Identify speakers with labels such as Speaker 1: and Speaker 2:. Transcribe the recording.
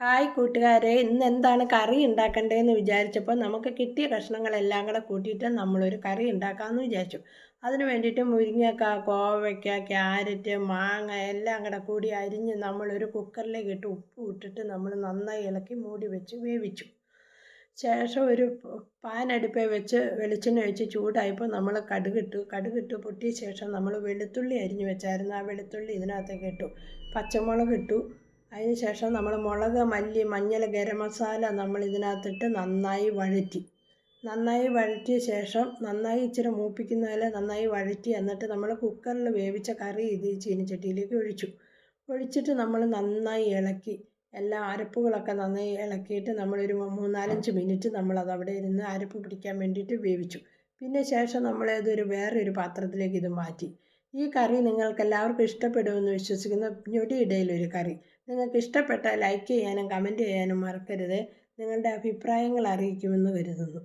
Speaker 1: Hi കൂട്ടുകാരെ, ഇന്ന് എന്താണ് കറി ഉണ്ടാക്കണ്ടേന്ന് വിചാരിച്ചപ്പോൾ നമുക്ക് കിട്ടിയ കഷ്ണങ്ങളെല്ലാം കൂടെ കൂട്ടിയിട്ട് നമ്മളൊരു കറി ഉണ്ടാക്കാമെന്ന് വിചാരിച്ചു. അതിന് വേണ്ടിയിട്ട് മുരിങ്ങക്ക, കോവയ്ക്ക, ക്യാരറ്റ്, മാങ്ങ എല്ലാം കൂടെ കൂടി അരിഞ്ഞ് നമ്മളൊരു കുക്കറിലേക്ക് ഇട്ട് ഉപ്പ് ഇട്ടിട്ട് നമ്മൾ നന്നായി ഇളക്കി മൂടി വെച്ച് വേവിച്ചു. ശേഷം ഒരു പാൻ അടുപ്പിൽ വെച്ച് വെളിച്ചെണ്ണ ഒഴിച്ച് ചൂടായപ്പോൾ നമ്മൾ കടുകിട്ട് പൊട്ടിയ ശേഷം നമ്മൾ വെളുത്തുള്ളി അരിഞ്ഞ് വെച്ചായിരുന്നു. ആ വെളുത്തുള്ളി ഇതിനകത്തേക്ക് ഇട്ടു. പച്ചമുളക് ഇട്ടു. അതിന് ശേഷം നമ്മൾ മുളക്, മല്ലി, മഞ്ഞൾ, ഗരം മസാല നമ്മൾ ഇതിനകത്തിട്ട് നന്നായി വഴറ്റിയ ശേഷം നന്നായി ഇച്ചിരി മൂപ്പിക്കുന്ന നന്നായി വഴറ്റി എന്നിട്ട് നമ്മൾ കുക്കറിൽ വേവിച്ച കറി ഇത് ചീനിച്ചട്ടിയിലേക്ക് ഒഴിച്ചിട്ട് നമ്മൾ നന്നായി ഇളക്കി എല്ലാ അരപ്പുകളൊക്കെ നന്നായി ഇളക്കിയിട്ട് നമ്മളൊരു 3-4 മിനിറ്റ് നമ്മളത് അവിടെ ഇരുന്ന് അരപ്പ് പിടിക്കാൻ വേണ്ടിയിട്ട് വേവിച്ചു. പിന്നെ ശേഷം നമ്മളതൊരു വേറൊരു പാത്രത്തിലേക്ക് ഇത് മാറ്റി. ഈ കറി നിങ്ങൾക്ക് എല്ലാവർക്കും ഇഷ്ടപ്പെടുമെന്ന് വിശ്വസിക്കുന്ന ഞൊടിയിടയിലൊരു കറി. നിങ്ങൾക്ക് ഇഷ്ടപ്പെട്ടാൽ ലൈക്ക് ചെയ്യാനും കമൻറ്റ് ചെയ്യാനും മറക്കരുത്. നിങ്ങളുടെ അഭിപ്രായങ്ങൾ അറിയിക്കുമെന്ന് കരുതുന്നു.